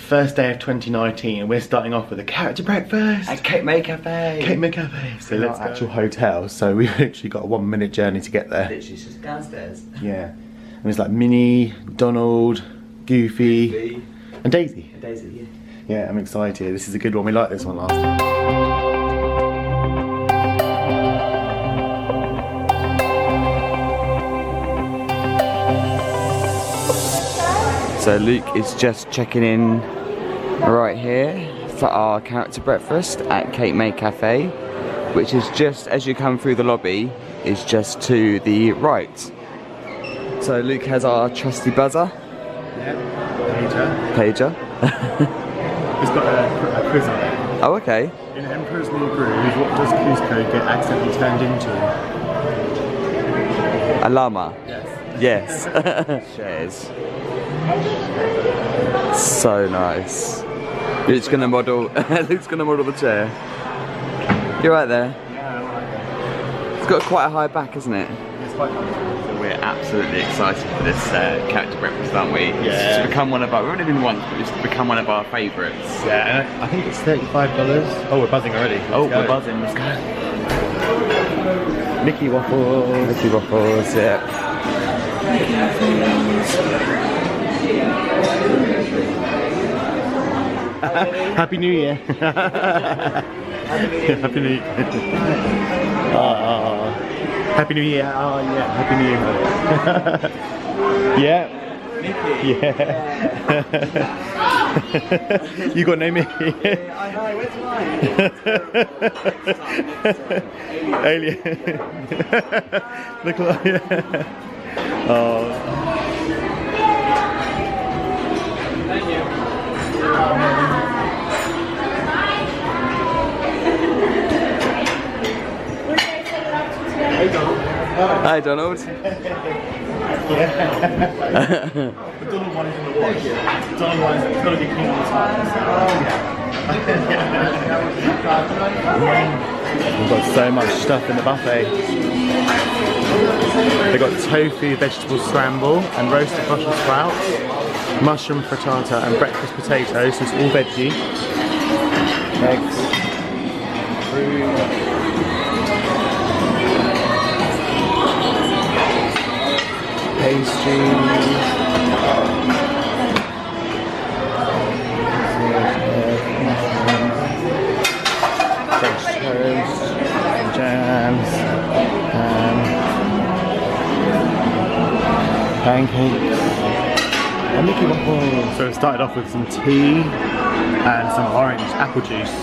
first day of 2019 and we're starting off with a character breakfast at Cape May Cafe. Cape May Cafe. So let's go. Actual hotel, so we've actually got a 1 minute journey to get there. Literally just downstairs. Yeah. And it's like Minnie, Donald, Goofy, and Daisy. And Daisy, yeah. Yeah, I'm excited. This is a good one. We liked this one last time. So Luke is just checking in right here for our character breakfast at Cape May Cafe, which is just as you come through the lobby, is just to the right. So Luke has our trusty buzzer. Yeah, pager. Pager. It's got a quiz on it. Oh, okay. In Emperor's New Groove, what does Cusco get accidentally turned into? A llama. Yes. Yes. Shares. So nice. Luke's gonna model. Luke's gonna model the chair. You're right there. Yeah, I like it. It's got quite a high back, isn't it? It's quite nice. So we're absolutely excited for this character breakfast, aren't we? Yeah. It's become one of our. We've only been once, but it's become one of our favourites. Yeah, and I think it's $35. Oh, we're buzzing already. We're buzzing. Let's go. Mickey Waffles. Mickey Waffles. Yeah. Happy New Year. Happy New Year. Happy New Year. Oh yeah, Happy New Year. Yeah. Mickey. Yeah. You got no Mickey. I know, where's mine? Alien. Look like Oh. Hi Donald. The Donald one is in the wash. Donald one is got to be clean on the side. We've got so much stuff in the buffet. They've got tofu vegetable scramble and roasted Brussels sprouts, mushroom frittata and breakfast potatoes, so it's all veggie. Eggs, fruit. Pastries, French toast, jams, pancakes, and Mickey Waffles. So it started off with some tea and some orange apple juice.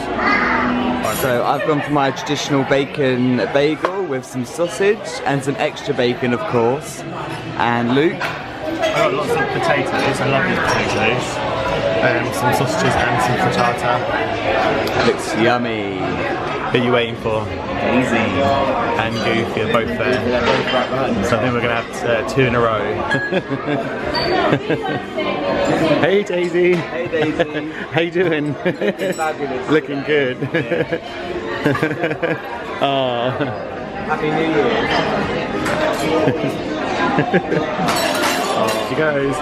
So I've gone for my traditional bacon bagel with some sausage and some extra bacon, of course. And Luke? I got lots of potatoes, I love these potatoes. Some sausages and some frittata. Looks yummy. Who are you waiting for? Easy. And Goofy are both there. They're both right behind. So I think we're going to have 2 in a row. Hey Daisy. Hey Daisy. How you doing? Fabulous. Looking good. Oh. Happy New Year. Oh, she goes.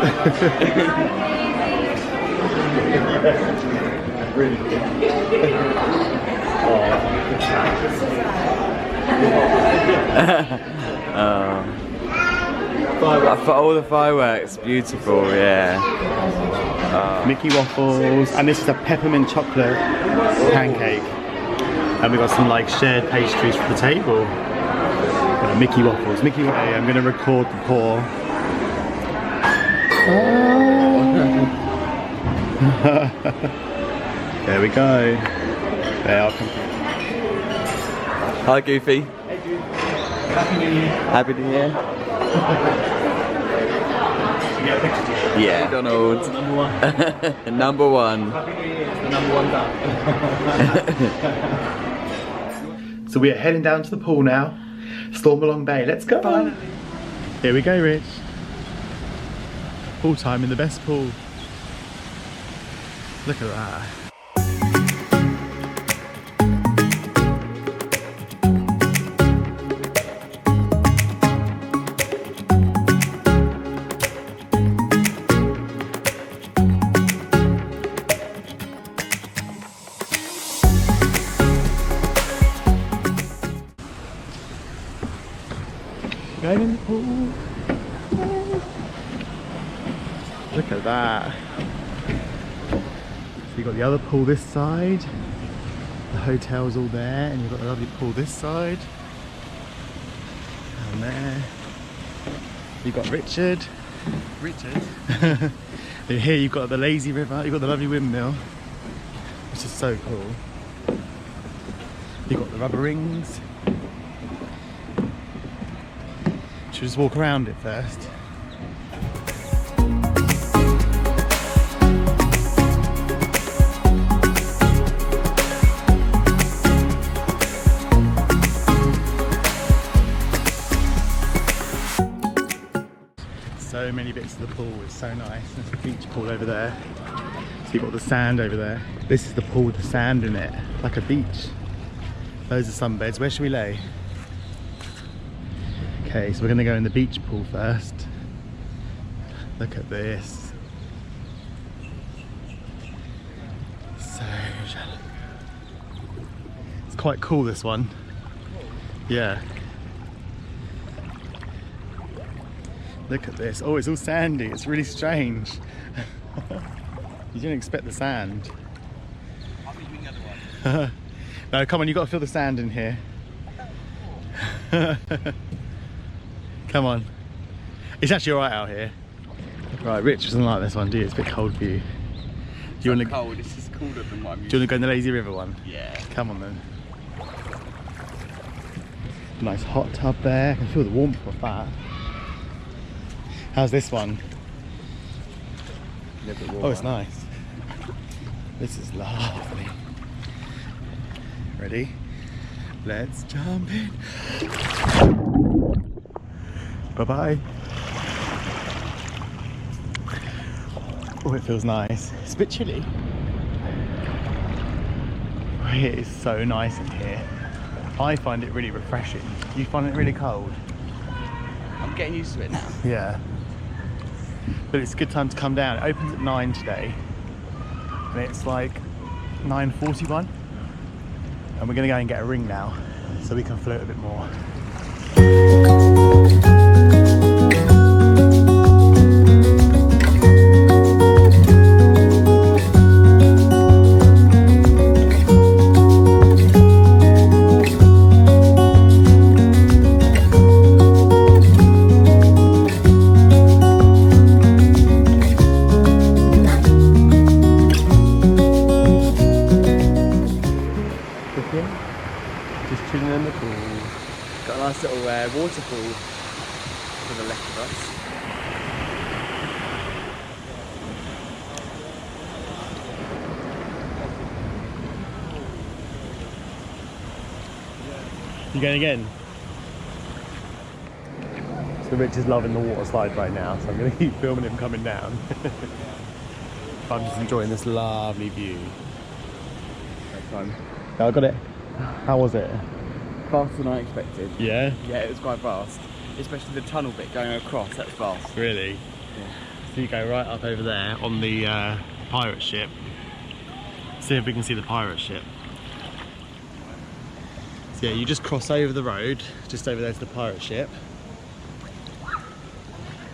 For all the fireworks, beautiful, yeah. Mickey Waffles, and this is a peppermint chocolate pancake. And we've got some like shared pastries for the table. Mickey Waffles. Mickey Waffles. I'm going to record the pour. There we go. There, I'll come. Hi Goofy. Hey Goofy. Happy New Year. Happy New Year. Yeah. Donald. Number 1. Number 1. Happy New Year. It's the number 1 done. So we are heading down to the pool now. Stormalong Bay. Let's go. Bye. Here we go, Rich. Pool time in the best pool. Look at that. Going in the pool. Look at that. So you've got the other pool this side. The hotel's all there, and you've got the lovely pool this side. Down there. You've got Richard. And here you've got the lazy river, you've got the lovely windmill, which is so cool. You've got the rubber rings. Should we just walk around it first? So many bits of the pool, it's so nice. There's a beach pool over there. So you've got the sand over there. This is the pool with the sand in it, like a beach. Those are sunbeds. Where should we lay? Okay, so we're gonna go in the beach pool first. Look at this. So shallow. It's quite cool, this one. Yeah. Look at this. Oh, it's all sandy. It's really strange. You didn't expect the sand. I'll be doing the other one. No, come on, you've got to feel the sand in here. Come on. It's actually alright out here. Right, Rich doesn't like this one, do you? It's a bit cold for you. Do you want to Cold, this is colder than what I'm used go in the lazy river one? Yeah. Come on then. Nice hot tub there. I can feel the warmth of that. How's this one? Oh, it's nice. This is lovely. Ready? Let's jump in. Bye-bye. Oh, it feels nice. It's a bit chilly. It is so nice in here. I find it really refreshing. You find it really cold? I'm getting used to it now. Yeah. But it's a good time to come down. It opens at 9 today. And it's like 9:41. And we're gonna go and get a ring now, so we can float a bit more. Just chilling in the pool. Got a nice little waterfall to the left of us. You going again? So Rich is loving the water slide right now, so I'm going to keep filming him coming down. I'm just enjoying this lovely view. Next time. I got it. How was it? Faster than I expected. Yeah? Yeah, it was quite fast. Especially the tunnel bit going across, that's fast. Really? Yeah. So you go right up over there on the pirate ship. See if we can see the pirate ship. So yeah, you just cross over the road, just over there to the pirate ship.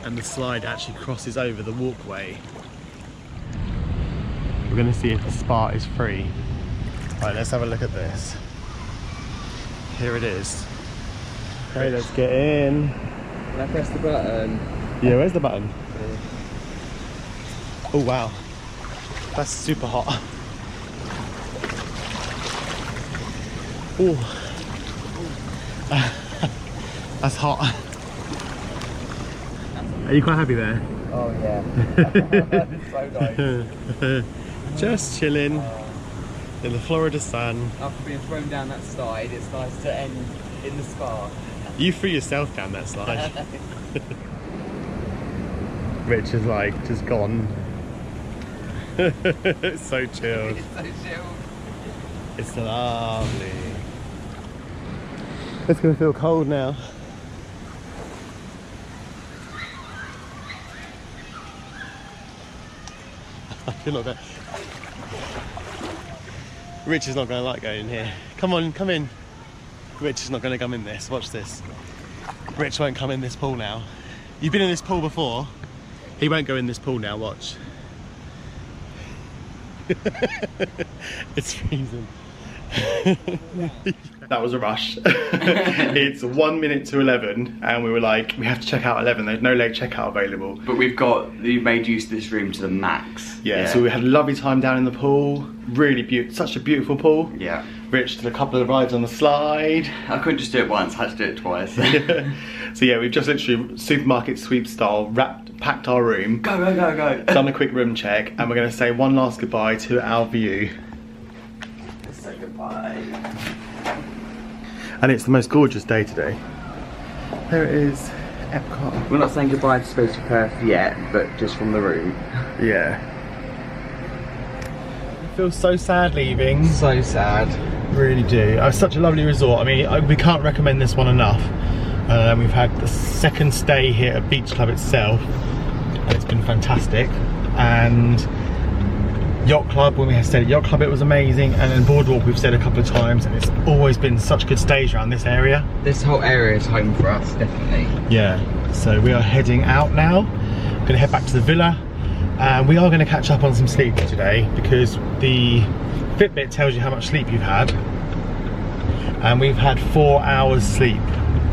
And the slide actually crosses over the walkway. We're going to see if the spa is free. Right, let's have a look at this. Here it is. Okay, let's get in. When I press the button. Yeah, where's the button? Oh wow, that's super hot. Oh, that's hot. Are you quite happy there? Oh yeah. It's so nice. Just chilling in the Florida sun. After being thrown down that slide, it's nice to end in the spa. You threw yourself down that slide. Rich is like just gone. It's so chilled. It's so chilled. It's lovely. It's gonna feel cold now. You're not going. Rich is not going to like going in here. Come on, come in. Rich is not going to come in this. Watch this. Rich won't come in this pool now. You've been in this pool before. He won't go in this pool now, watch. It's freezing. That was a rush. It's 1 minute to 11 and we were like, we have to check out 11. There's no late checkout available. But we've made use of this room to the max. Yeah, so we had a lovely time down in the pool. Really beautiful, such a beautiful pool. Yeah. Rich did a couple of rides on the slide. I couldn't just do it once, I had to do it twice. So yeah, we've just literally supermarket sweep style packed our room. Go, go, go, go. Done a quick room check and we're going to say one last goodbye to our view. Let's say goodbye. And it's the most gorgeous day today. There it is, Epcot. We're not saying goodbye to Space for Perth yet, but just from the room. Yeah. I feel so sad leaving. So sad. Really do. It's such a lovely resort. I mean, we can't recommend this one enough. We've had the second stay here at Beach Club itself, and it's been fantastic. And Yacht Club, when we had stayed at Yacht Club, it was amazing. And then Boardwalk, we've stayed a couple of times, and it's always been such good stays around this area. This whole area is home for us, definitely. Yeah. So we are heading out now. We're going to head back to the villa. And we are going to catch up on some sleep today because the Fitbit tells you how much sleep you've had. And we've had 4 hours sleep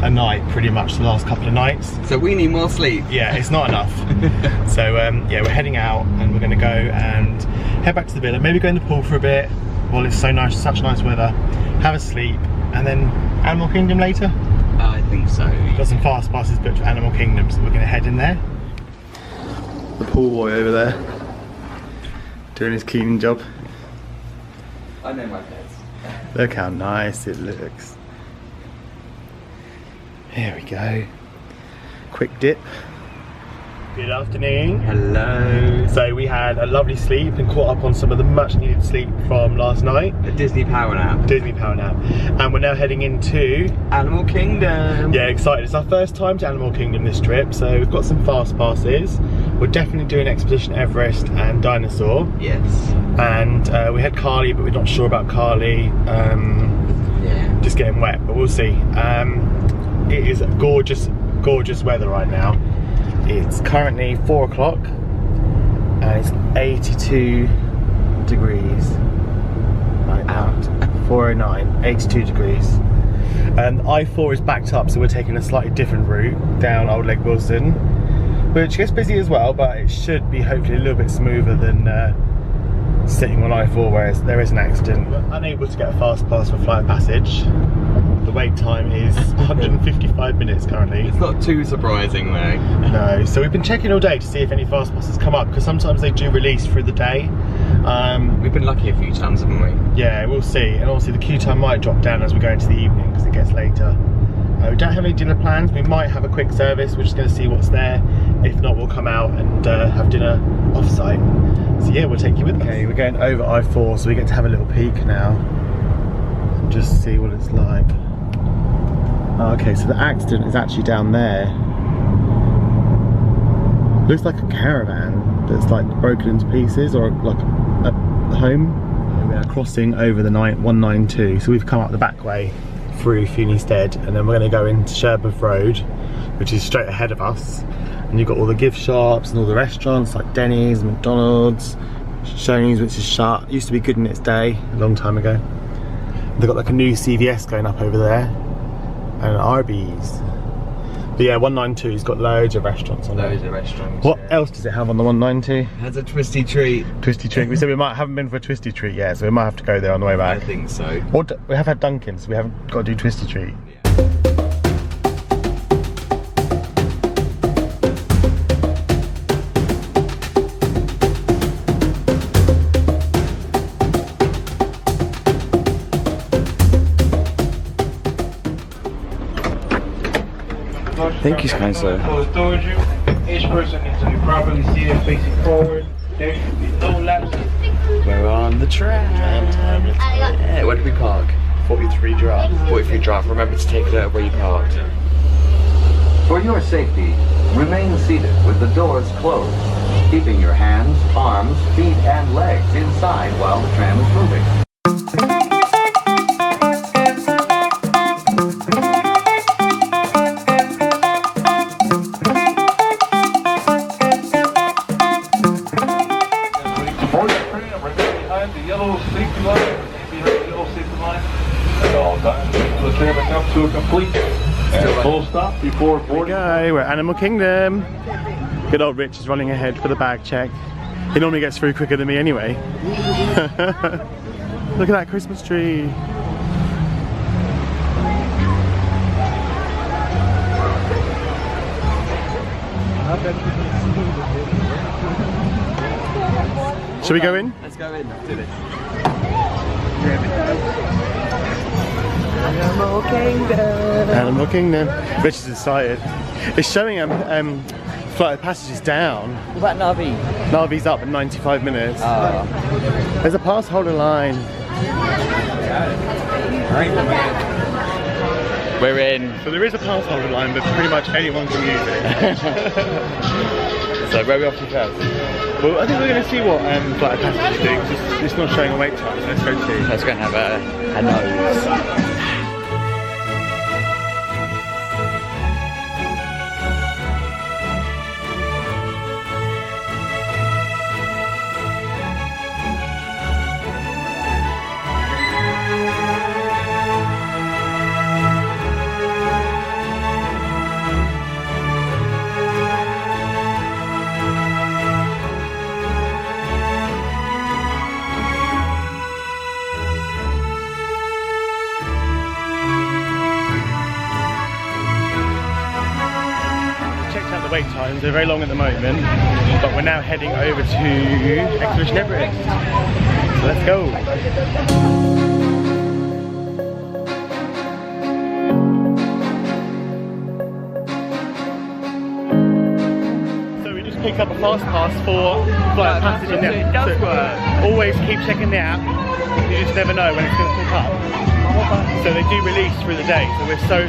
a night pretty much the last couple of nights. So we need more sleep. Yeah, it's not enough. So yeah, we're heading out and we're going to go and head back to the villa. Maybe go in the pool for a bit while it's so nice, such nice weather. Have a sleep and then Animal Kingdom later. I think so. Got some fast passes booked for Animal Kingdom, so we're going to head in there. The pool boy over there doing his cleaning job. I know my beds. Look how nice it looks. Here we go. Quick dip. Good afternoon. Hello. So we had a lovely sleep and caught up on some of the much needed sleep from last night. A Disney power nap. Disney power nap. And we're now heading into Animal Kingdom. Yeah, excited. It's our first time to Animal Kingdom this trip, so we've got some fast passes. We're definitely doing Expedition Everest and Dinosaur. Yes. And we had Carly, but we're not sure about Carly. Yeah. Just getting wet, but we'll see. It is gorgeous, gorgeous weather right now. It's currently 4 o'clock and it's 82 degrees right now. 4:09, 82 degrees. I-4 is backed up, so we're taking a slightly different route down Old Lake Wilson, which gets busy as well, but it should be hopefully a little bit smoother than sitting on I-4 where there is an accident. We're unable to get a fast pass for Flight Passage. The wait time is 155 minutes currently. It's not too surprising though. No, so we've been checking all day to see if any fast passes come up, because sometimes they do release through the day. We've been lucky a few times, haven't we? Yeah, we'll see. And obviously the queue time might drop down as we go into the evening because it gets later. We don't have any dinner plans. We might have a quick service. We're just going to see what's there. If not, we'll come out and have dinner off-site. So yeah, we'll take you with us. Okay, we're going over I-4, so we get to have a little peek now and just see what it's like. Okay, so the accident is actually down there. Looks like a caravan that's like broken into pieces, or like a home. We are crossing over the 192, so we've come up the back way through Funistead, and then we're going to go into Sherbeth Road, which is straight ahead of us. And you've got all the gift shops and all the restaurants like Denny's, McDonald's, Shoney's, which is shut. It used to be good in its day, a long time ago. They've got like a new CVS going up over there, and Arby's. But yeah, 192's got loads of restaurants on it. Loads of restaurants. What else does it have on the 192? Has a twisty treat. Twisty treat. We said we haven't been for a twisty treat yet, so we might have to go there on the way back. I think so. Or we have had Dunkin', so we haven't got to do twisty treat. Thank you, kind sir. For storage room, each person needs to be properly seated facing forward. There should be no lapses. We're on the track. Yeah, where did we park? 43 Giraffe. 43 Drive. Remember to take it out where you parked. For your safety, remain seated with the doors closed, keeping your hands, arms, feet, and legs inside while the tram is moving. Full stop before boarding. Okay, we're at Animal Kingdom. Good old Rich is running ahead for the bag check. He normally gets through quicker than me anyway. Look at that Christmas tree. Shall we go in? Let's go in. Let's do this. Animal Kingdom. Rich is excited. It's showing Flight of Passage is down. What about Navi? Navi's up in 95 minutes. There's a pass holder line. We're in. So there is a pass holder line, but pretty much anyone can use it. So where are we off to first? Well, I think we're going to see what Flight of Passage is doing, because it's not showing a wait time, so let's go see. Let's go and have a nose. The wait times are very long at the moment, but we're now heading over to Expedition Everest. So let's go. So we just picked up a fast pass for Flight of Passage in there. It does work. Always keep checking the app. You just never know when it's going to pick up. So they do release through the day, so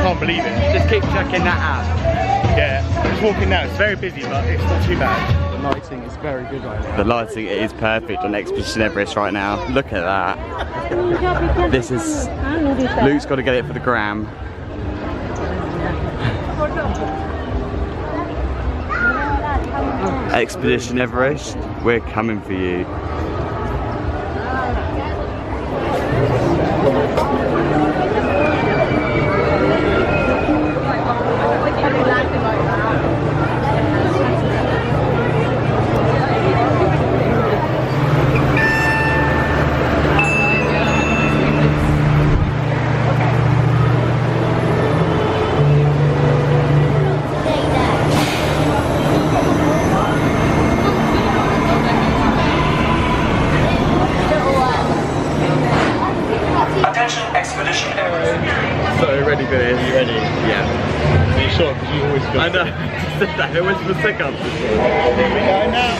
can't believe it. Just keep checking that app. Yeah, I'm just walking now, it's very busy, but it's not too bad. The lighting is very good right now. The lighting is perfect on Expedition Everest right now. Look at that. This is... Luke's got to get it for the gram. Expedition Everest, we're coming for you. I know. I went for second. I know.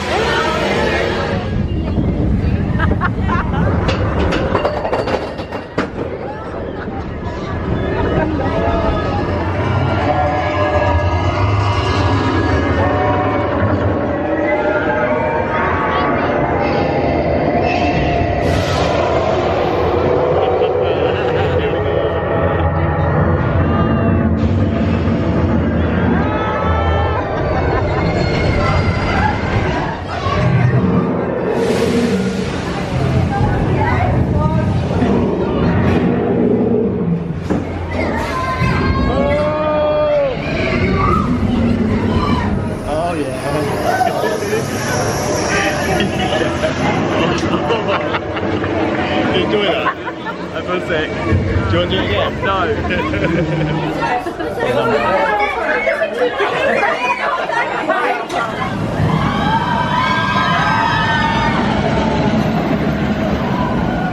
sick. Do you want to do it again? No.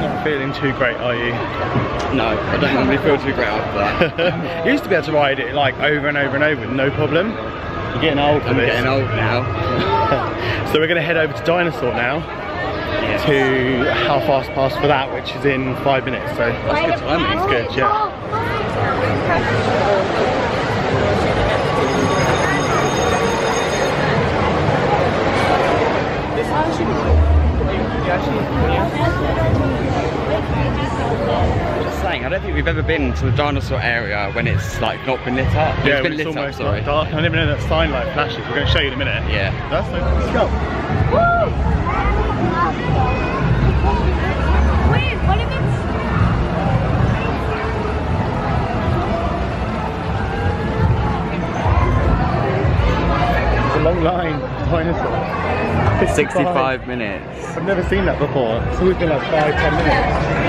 Not feeling too great, are you? No, I don't normally feel too great after that. You used to be able to ride it like over and over and over with no problem. You're getting old for I'm this. getting old now. So we're going to head over to Dinosaur now. To our fast pass for that, which is in 5 minutes. So that's good timing. It's good, yeah. Just saying, I don't think we've ever been to the dinosaur area when it's like not been lit up. Yeah, it's been it's lit up, almost sorry. dark. I don't even know that sign light flashes. We're going to show you in a minute. Yeah. That's it. Let's go. Wait, what if it's... flying dinosaur. 65 minutes. I've never seen that before. It's always been like 5-10 minutes.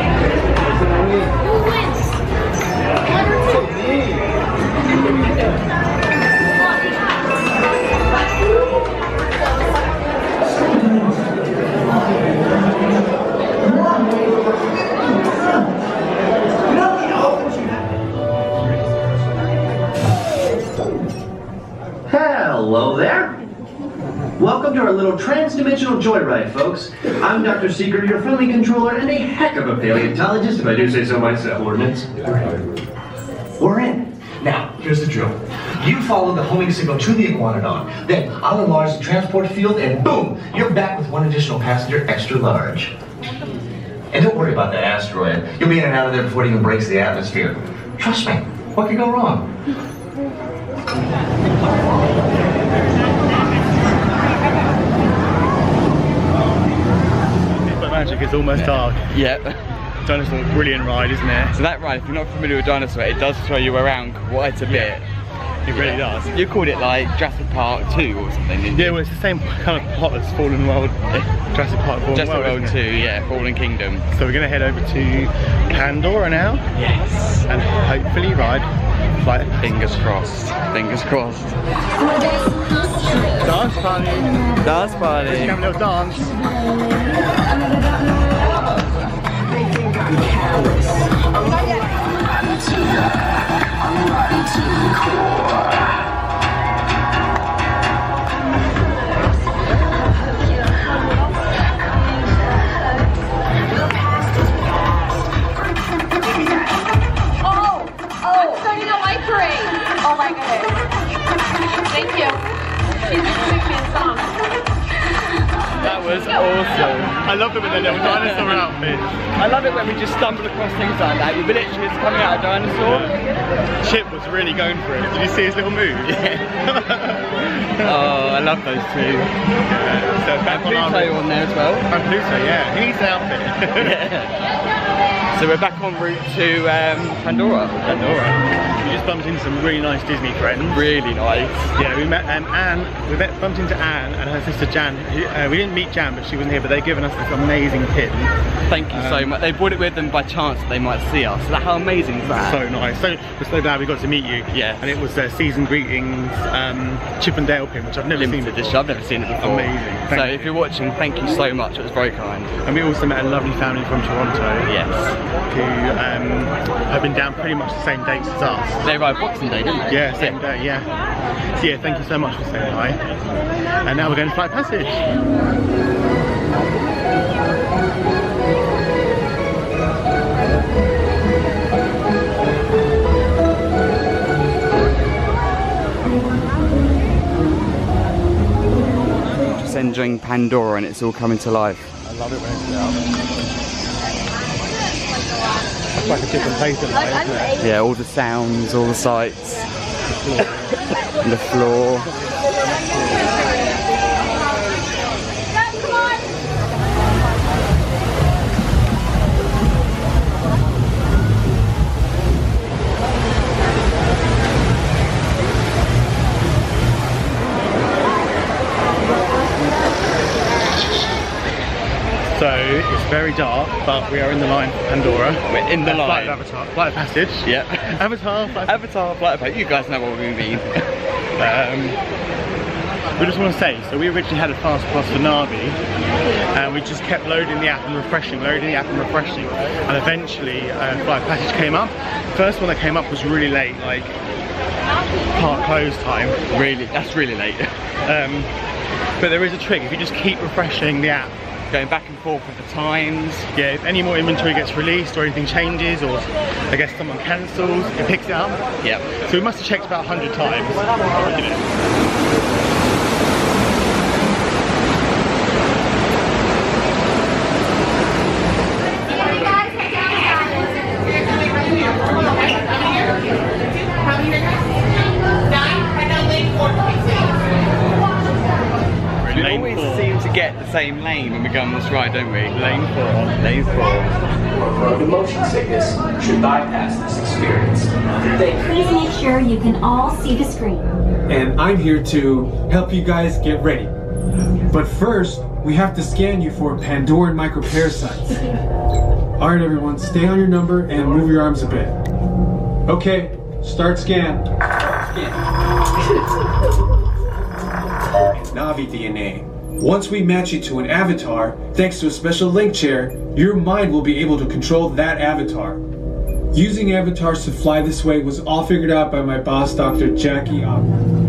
Hello there. Welcome to our little trans-dimensional joyride, folks. I'm Dr. Seeker, your friendly controller, and a heck of a paleontologist, if I do say so myself, Ordnance. We're in. Now, here's the drill. You follow the homing signal to the Iguanodon, then I'll enlarge the transport field, and boom, you're back with one additional passenger extra large. And don't worry about that asteroid. You'll be in and out of there before it even breaks the atmosphere. Trust me, what could go wrong? Magic, it's almost dark. Yep. Dinosaur, brilliant ride, isn't it? So that ride, if you're not familiar with Dinosaur, it does throw you around quite a bit. It really does. You called it like Jurassic Park 2 or something, didn't you? Yeah, well, it's the same kind of plot as Fallen World, Jurassic Park Fallen Jurassic World, World 2, yeah, Fallen Kingdom. So we're going to head over to Pandora now. Yes. And hopefully ride Flight of Passage. Fingers crossed. Fingers crossed. Dance party. Dance party. Let's have a little dance. Oh my goodness. Thank you. She's just singing me a song. That was awesome. I love it with the little dinosaur outfit. I love it when we just stumble across things like that. You're literally just coming out of Dinosaur. Chip was really going for it. Did you see his little move? Oh, I love those two. Yeah. So back And Pluto on there as well. And Pluto, yeah. He needs an outfit. So we're back en route to Pandora. We just bumped into some really nice Disney friends. Really nice. Yeah, we met Anne. We bumped into Anne and her sister Jan. We didn't meet Jan, but she wasn't here. But they've given us this amazing kit. Thank you so much. They brought it with them by chance that they might see us. So how amazing is that? So nice. So we're so glad we got to meet you. Yeah. And it was season greetings Chip and Dale pin, which I've never seen Limited before. edition. I've never seen it before. Amazing. So Thank if you're watching, thank you so much. It was very kind. And we also met a lovely family from Toronto. Yes. Who have been down pretty much the same dates as us. They arrived Boxing Day, didn't they? Yeah, same day, yeah. So yeah, thank you so much for saying hi. And now we're going to Flight of Passage. Just enjoying Pandora and it's all coming to life. I love it when it's out. It's like a different place at night, isn't it? Yeah, all the sounds, all the sights. And the floor. So it's very dark, but we are in the line for Pandora. We're in the line. Flight of Avatar. Flight of Passage. Yeah. Avatar. Flight of Avatar, Flight of Passage. You guys know what we mean. We just want to say, so we originally had a fast pass for Na'vi, and we just kept loading the app and refreshing, and eventually Flight of Passage came up. The first one that came up was really late, like park close time. Really, that's really late. But there is a trick, if you just keep refreshing the app, Going back and forth with the times. yeah, if any more inventory gets released or anything changes, or I guess someone cancels, it picks it up. Yep. So we must have checked about 100 times. You know. We Lane always 4. seem to get the same lane when we go on this ride, don't we? Lane 4. Lane 4. The motion sickness should bypass this experience. Please make sure you can all see the screen. and I'm here to help you guys get ready. But first, we have to scan you for Pandoran microparasites. Alright everyone, stay on your number and move your arms a bit. Okay, start scan. Navi DNA. Once we match you to an avatar, thanks to a special link chair, your mind will be able to control that avatar. Using avatars to fly this way was all figured out by my boss, Dr. Jackie Ogden.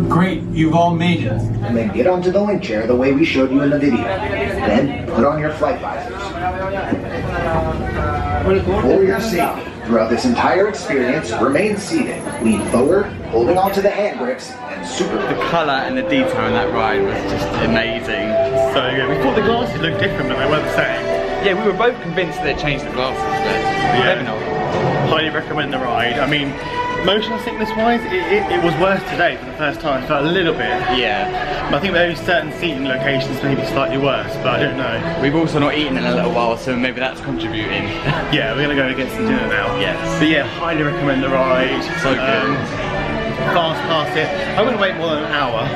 Great, you've all made it. And then get onto the link chair the way we showed you in the video. Then put on your flight visors. For your safety, throughout this entire experience, remain seated. Lean forward, holding onto the hand grips, and super. The colour and the detail in that ride was just amazing. So good. We thought the glasses looked different, but they weren't the same. Yeah, we were both convinced that they changed the glasses, but maybe not. Highly recommend the ride. I mean, motion sickness wise, it was worse today for the first time. I felt a little bit. Yeah. But I think there are certain seating locations maybe slightly worse, but I don't know. We've also not eaten in a little while, so maybe that's contributing. Yeah, we're gonna go and get some dinner now. Yes. But yeah, highly recommend the ride. So good. Fast past it. I wouldn't wait more than an hour.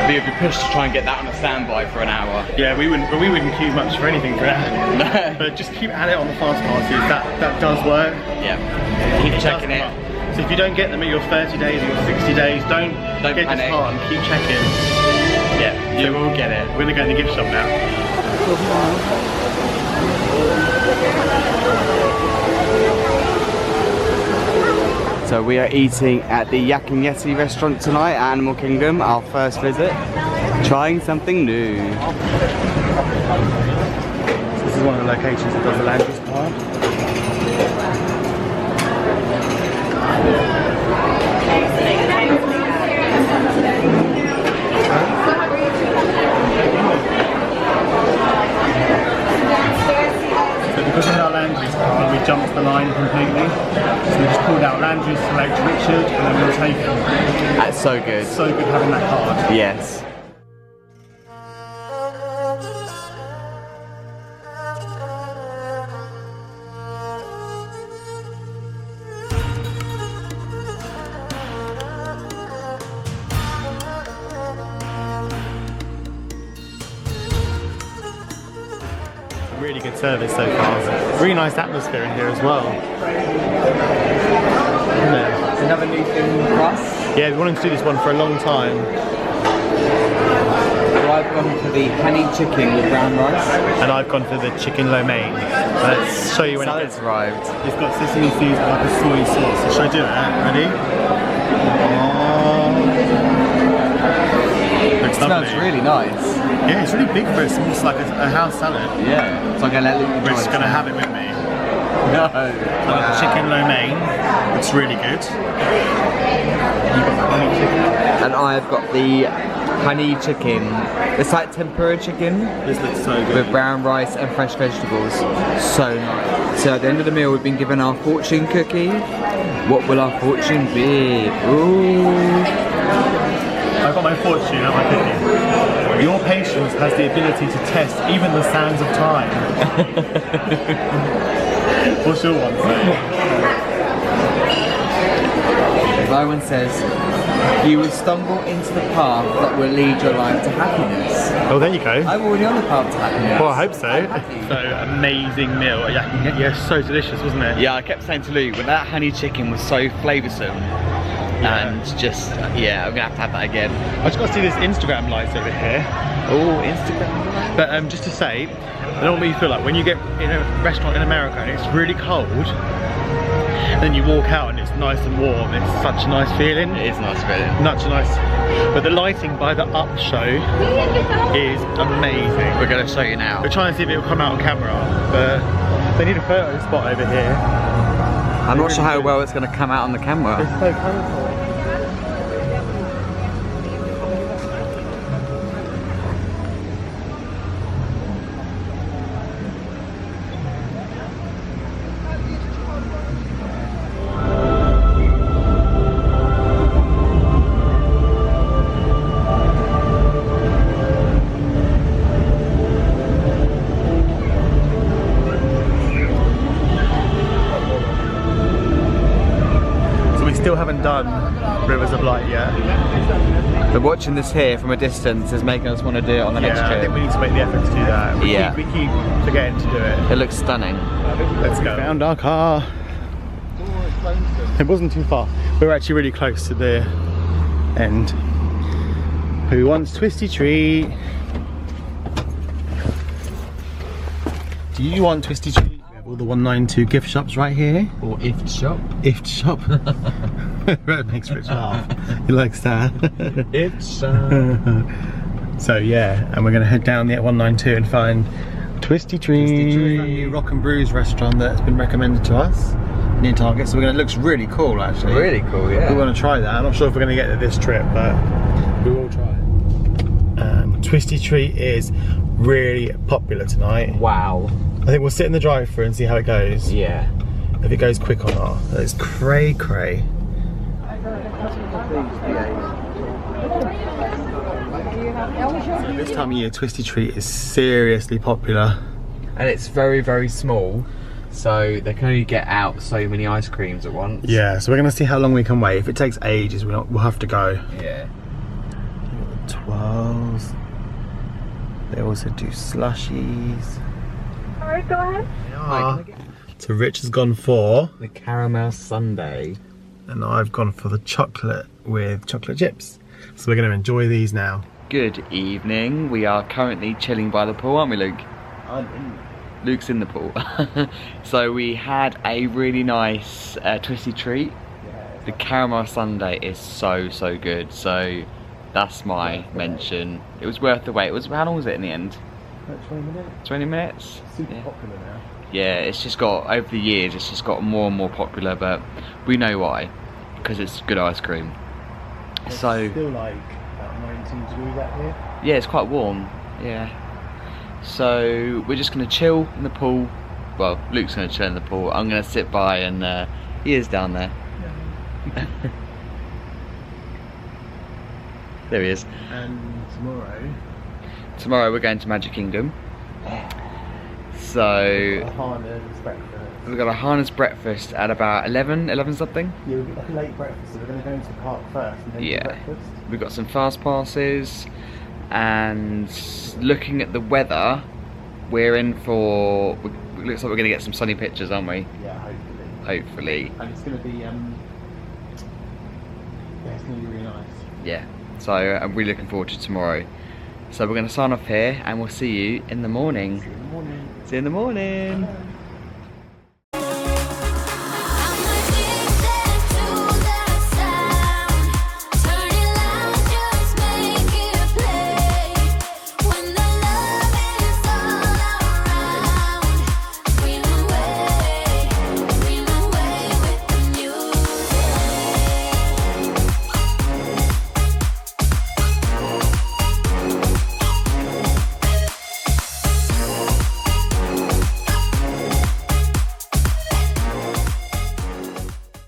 But you'd be pushed to try and get that on a standby for an hour. Yeah, we wouldn't queue much for anything for that. No. But just keep at it on the fast passes. That does work. Yeah. Keep checking it. So if you don't get them at your 30 days or your 60 days, don't get panic. disheartened. Keep checking. Yeah, you will get it. We're gonna go in the gift shop now. So we are eating at the Yak and Yeti restaurant tonight at Animal Kingdom, our first visit. Trying something new. This is one of the locations that does the Landry's card. Because of our Landry's card, we jumped the line completely. So we just pulled out Landry's, select Richard, and then we'll take him. That's so good. So good having that card. Yes. Really good service so far. Really nice atmosphere in here as well. Another new thing for us. Yeah, we wanted to do this one for a long time. So I've gone for the honey chicken with brown rice. And I've gone for the chicken lo mein. Let's show you when Salad's arrived. It's got sesame seeds and like a soy sauce. So should I do that? Ready? It smells really nice. Yeah, it's really big for it. It's like a house salad. Yeah. So I'm gonna let Luke We're just gonna have it with me. No. Like the chicken lo mein. It's really good. You've got the honey chicken. And I've got the honey chicken. It's like tempura chicken. This looks so good. With brown rice and fresh vegetables. So nice. So at the end of the meal, we've been given our fortune cookie. What will our fortune be? Ooh. I've got my fortune and my cookie. Your patience has the ability to test even the sands of time. What's your one say? My one says, you will stumble into the path that will lead your life to happiness. Oh, there you go. I'm already on the path to happiness. Well, I hope so. So amazing meal. Yeah, so delicious, wasn't it? Yeah, I kept saying to Luke, but that honey chicken was so flavoursome. And just, yeah, I'm gonna have to have that again. I just got to see this Instagram lights over here. Oh, Instagram. But just to say, I don't know what you feel like when you get in a restaurant in America and it's really cold, and then you walk out and it's nice and warm. It's such a nice feeling. It is a nice feeling. Such a nice. But the lighting by the Up show is amazing. We're gonna show you now. We're trying to see if it will come out on camera, but they need a photo spot over here. I'm not sure how well it's gonna come out on the camera. It's so colourful. still haven't done Rivers of Light yet. But watching this here from a distance is making us want to do it on the next I trip. think we need to make the effort to do that. We keep forgetting to do it. It looks stunning. Let's go. We found our car. It wasn't too far. We were actually really close to the end. Who wants Twisty Treat? Do you want Twisty Treat? We have all the 192 gift shops right here. Or IFT shop. IFT shop. That makes Rich laugh. He likes that. IFT shop. So yeah, and we're gonna head down the 192 and find Twisty Treat. A new Rock and Brews restaurant that's been recommended to us near Target. So we're gonna. It looks really cool actually. Really cool, yeah. We want to try that. I'm not sure if we're gonna get it this trip, but we will try. Twisty Treat is really popular tonight. Wow. I think we'll sit in the drive-thru and see how it goes. Yeah. If it goes quick or not. It's cray cray. This time of year, Twisty Treat is seriously popular. And it's very, very small, so they can only get out so many ice creams at once. Yeah, so we're gonna see how long we can wait. If it takes ages, we'll have to go. Yeah. Twirls. They also do slushies. Alright, go ahead. So Rich has gone for the caramel sundae. And I've gone for the chocolate with chocolate chips. So we're going to enjoy these now. Good evening. We are currently chilling by the pool, aren't we, Luke? Luke's in the pool. So we had a really nice Twisty Treat. The caramel sundae is so good. So that's my mention. It was worth the wait. It was, how long was it in the end? 20 minutes. 20 minutes? Super popular now. Yeah, it's just got, over the years, it's just got more and more popular, but we know why. Because it's good ice cream. It's so still like about 19 degrees out here. Yeah, it's quite warm. Yeah. So we're just gonna chill in the pool. Well, Luke's gonna chill in the pool. I'm gonna sit by, and he is down there. There he is. And tomorrow we're going to Magic Kingdom. So we've got a harness breakfast at about 11 something. Yeah, we've got like a late breakfast, so we're going to go into the park first and then do breakfast. We've got some fast passes, and looking at the weather, we're in for, it looks like we're going to get some sunny pictures, aren't we? Yeah, hopefully. And it's going to be, yeah, it's going to be really nice. Yeah, so I'm really looking forward to tomorrow. So we're going to sign off here, and we'll see you in the morning. See you in the morning. See you in the morning.